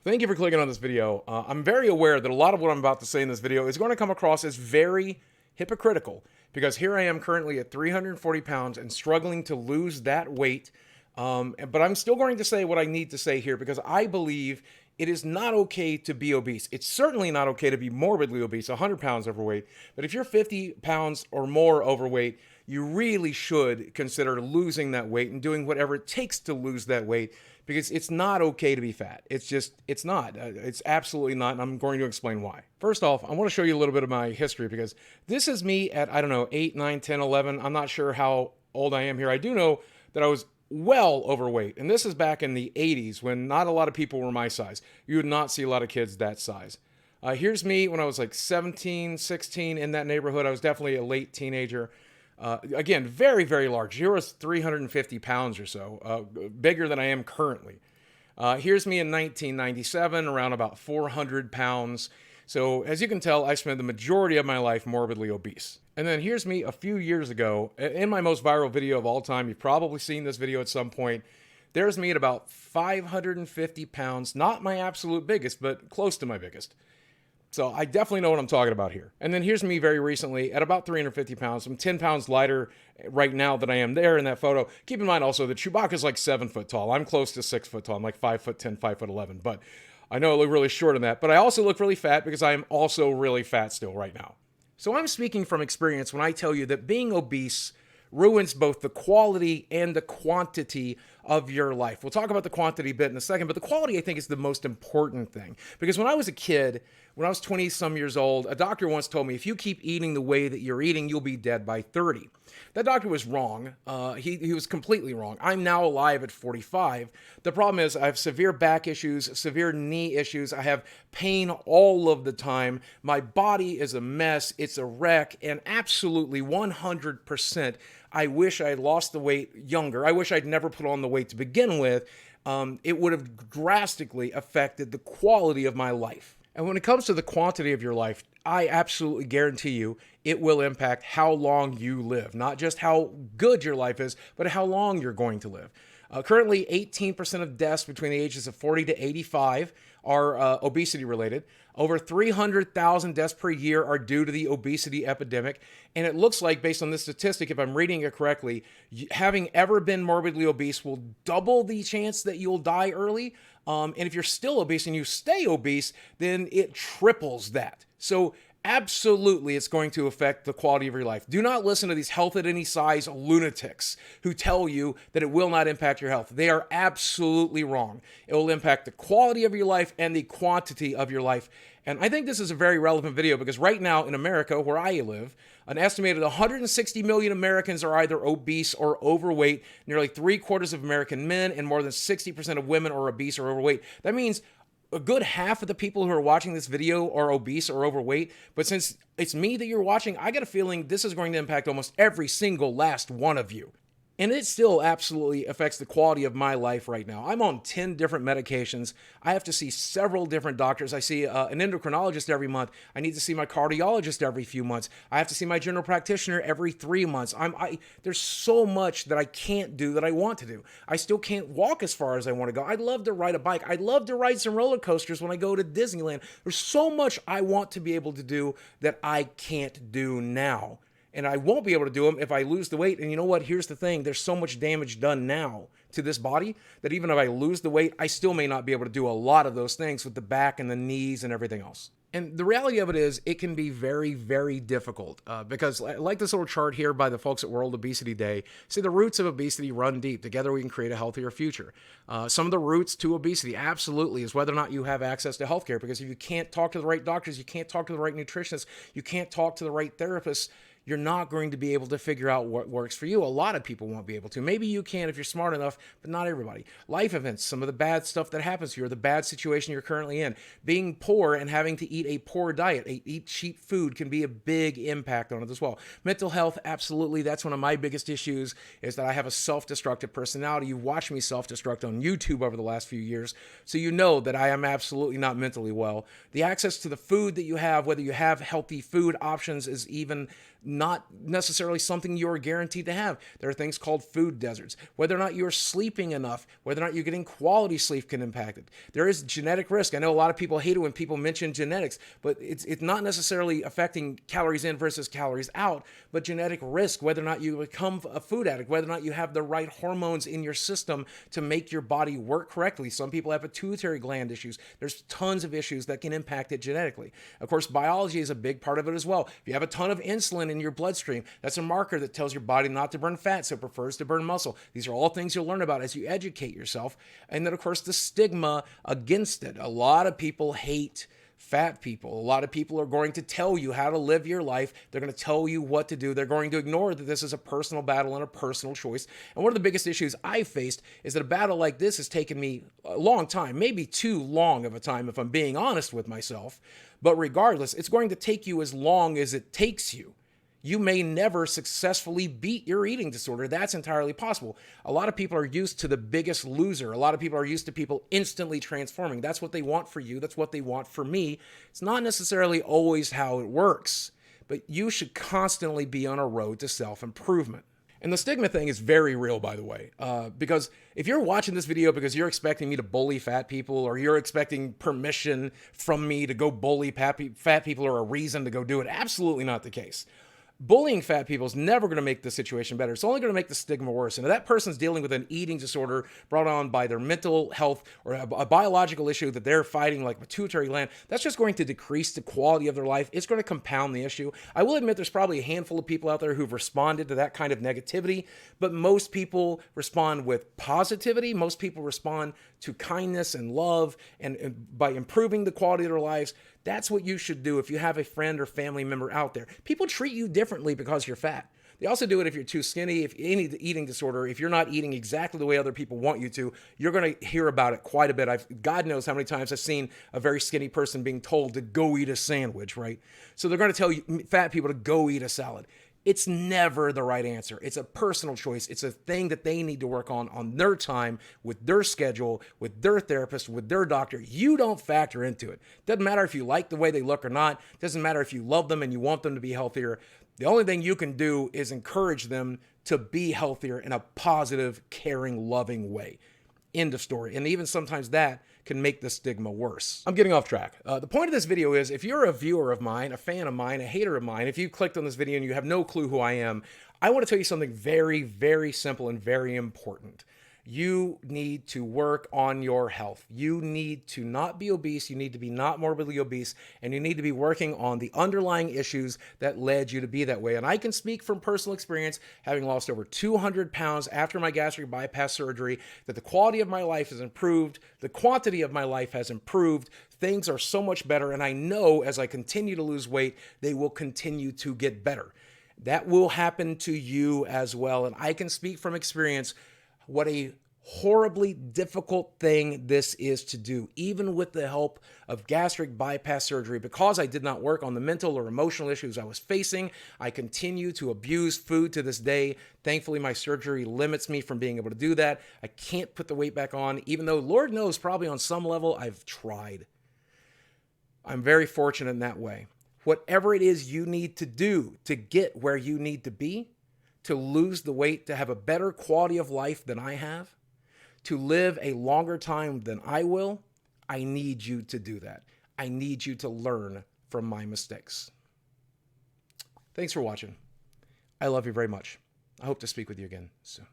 Thank you for clicking on this video. I'm very aware that a lot of what I'm about to say in this video is going to come across as very hypocritical because here I am currently at 340 pounds and struggling to lose that weight. But I'm still going to say what I need to say here because I believe it is not okay to be obese. It's certainly not okay to be morbidly obese, 100 pounds overweight. But if you're 50 pounds or more overweight, you really should consider losing that weight and doing whatever it takes to lose that weight because it's not okay to be fat. It's not. It's absolutely not. And I'm going to explain why. First off, I want to show you a little bit of my history because this is me at, I don't know, 8, 9, 10, 11. I'm not sure how old I am here. I do know that I was well overweight. And this is back in the 80s when not a lot of people were my size. You would not see a lot of kids that size. Here's me when I was like 17, 16, in that neighborhood. I was definitely a late teenager. Again, very, very large. Here was 350 pounds or so, bigger than I am currently. Here's me in 1997, around about 400 pounds. So as you can tell, I spent the majority of my life morbidly obese. And then here's me a few years ago, in my most viral video of all time. You've probably seen this video at some point. There's me at about 550 pounds, not my absolute biggest, but close to my biggest. So I definitely know what I'm talking about here. And then here's me very recently at about 350 pounds. I'm 10 pounds lighter right now than I am there in that photo. Keep in mind also that Chewbacca's like 7 foot tall. I'm close to 6 foot tall. I'm like 5'10", 5'11". But I know I look really short in that. But I also look really fat because I am also really fat still right now. So I'm speaking from experience when I tell you that being obese ruins both the quality and the quantity of your life. We'll talk about the quantity a bit in a second, but the quality I think is the most important thing. Because when I was a kid, when I was 20 some years old, a doctor once told me, if you keep eating the way that you're eating, you'll be dead by 30. That doctor was wrong. He was completely wrong. I'm now alive at 45. The problem is I have severe back issues, severe knee issues. I have pain all of the time. My body is a mess. It's a wreck. And absolutely 100%, I wish I had lost the weight younger. I wish I'd never put on the weight to begin with. It would have drastically affected the quality of my life. And when it comes to the quantity of your life, I absolutely guarantee you it will impact how long you live. Not just how good your life is, but how long you're going to live. Currently, 18% of deaths between the ages of 40 to 85 are obesity related. Over 300,000 deaths per year are due to the obesity epidemic. And it looks like, based on this statistic, if I'm reading it correctly, having ever been morbidly obese will double the chance that you'll die early. And if you're still obese and you stay obese, then it triples that. So absolutely, it's going to affect the quality of your life. Do not listen to these health at any size lunatics who tell you that it will not impact your health. They are absolutely wrong. It will impact the quality of your life and the quantity of your life. And I think this is a very relevant video because right now in America, where I live, an estimated 160 million Americans are either obese or overweight. Nearly 3/4 of American men and more than 60% of women are obese or overweight. That means a good half of the people who are watching this video are obese or overweight. But since it's me that you're watching, I got a feeling this is going to impact almost every single last one of you. And it still absolutely affects the quality of my life right now. I'm on 10 different medications. I have to see several different doctors. I see an endocrinologist every month. I need to see my cardiologist every few months. I have to see my general practitioner every 3 months. There's so much that I can't do that I want to do. I still can't walk as far as I want to go. I'd love to ride a bike. I'd love to ride some roller coasters when I go to Disneyland. There's so much I want to be able to do that I can't do now. And I won't be able to do them if I lose the weight. And you know what? Here's the thing. There's so much damage done now to this body that even if I lose the weight, I still may not be able to do a lot of those things with the back and the knees and everything else. And the reality of it is it can be very, very difficult because like this little chart here by the folks at World Obesity Day, say the roots of obesity run deep. Together we can create a healthier future. Some of the roots to obesity absolutely is whether or not you have access to healthcare, because if you can't talk to the right doctors, you can't talk to the right nutritionists, you can't talk to the right therapists, you're not going to be able to figure out what works for you. A lot of people won't be able to. Maybe you can if you're smart enough, but not everybody. Life events, some of the bad stuff that happens to you, or the bad situation you're currently in. Being poor and having to eat a poor diet, eat cheap food can be a big impact on it as well. Mental health, absolutely. That's one of my biggest issues, is that I have a self-destructive personality. You've watched me self-destruct on YouTube over the last few years, so you know that I am absolutely not mentally well. The access to the food that you have, whether you have healthy food options, is even not necessarily something you're guaranteed to have. There are things called food deserts. Whether or not you're sleeping enough, whether or not you're getting quality sleep can impact it. There is genetic risk. I know a lot of people hate it when people mention genetics, but it's not necessarily affecting calories in versus calories out, but genetic risk, whether or not you become a food addict, whether or not you have the right hormones in your system to make your body work correctly. Some people have pituitary gland issues. There's tons of issues that can impact it genetically. Of course, biology is a big part of it as well. If you have a ton of insulin in your bloodstream, that's a marker that tells your body not to burn fat, so it prefers to burn muscle. These are all things you'll learn about as you educate yourself. And then, of course, the stigma against it. A lot of people hate fat people. A lot of people are going to tell you how to live your life. They're going to tell you what to do. They're going to ignore that this is a personal battle and a personal choice. And one of the biggest issues I faced is that a battle like this has taken me a long time, maybe too long of a time if I'm being honest with myself. But regardless, it's going to take you as long as it takes you. You may never successfully beat your eating disorder. That's entirely possible. A lot of people are used to the biggest loser. A lot of people are used to people instantly transforming. That's what they want for you. That's what they want for me. It's not necessarily always how it works, but you should constantly be on a road to self-improvement. And the stigma thing is very real, by the way, because if you're watching this video because you're expecting me to bully fat people, or you're expecting permission from me to go bully fat people or a reason to go do it, absolutely not the case. Bullying fat people is never going to make the situation better. It's only going to make the stigma worse. And if that person's dealing with an eating disorder brought on by their mental health or a biological issue that they're fighting, like pituitary gland, that's just going to decrease the quality of their life. It's going to compound the issue. I will admit there's probably a handful of people out there who've responded to that kind of negativity, but most people respond with positivity. Most people respond to kindness and love, and by improving the quality of their lives. That's what you should do if you have a friend or family member out there. People treat you differently because you're fat. They also do it if you're too skinny, if any eating disorder, if you're not eating exactly the way other people want you to, you're going to hear about it quite a bit. God knows how many times I've seen a very skinny person being told to go eat a sandwich, right? So they're going to tell you, fat people, to go eat a salad. It's never the right answer. It's a personal choice. It's a thing that they need to work on their time, with their schedule, with their therapist, with their doctor. You don't factor into it. Doesn't matter if you like the way they look or not. Doesn't matter if you love them and you want them to be healthier. The only thing you can do is encourage them to be healthier in a positive, caring, loving way. End of story. And even sometimes that can make the stigma worse. I'm getting off track. The point of this video is, if you're a viewer of mine, a fan of mine, a hater of mine, if you clicked on this video and you have no clue who I am, I want to tell you something very, very simple and very important. You need to work on your health. You need to not be obese. You need to be not morbidly obese. And you need to be working on the underlying issues that led you to be that way. And I can speak from personal experience, having lost over 200 pounds after my gastric bypass surgery, that the quality of my life has improved. The quantity of my life has improved. Things are so much better. And I know as I continue to lose weight, they will continue to get better. That will happen to you as well. And I can speak from experience what a horribly difficult thing this is to do, even with the help of gastric bypass surgery. Because I did not work on the mental or emotional issues I was facing, I continue to abuse food to this day. Thankfully, my surgery limits me from being able to do that. I can't put the weight back on, even though Lord knows probably on some level I've tried. I'm very fortunate in that way. Whatever it is you need to do to get where you need to be, to lose the weight, to have a better quality of life than I have, to live a longer time than I will, I need you to do that. I need you to learn from my mistakes. Thanks for watching. I love you very much. I hope to speak with you again soon.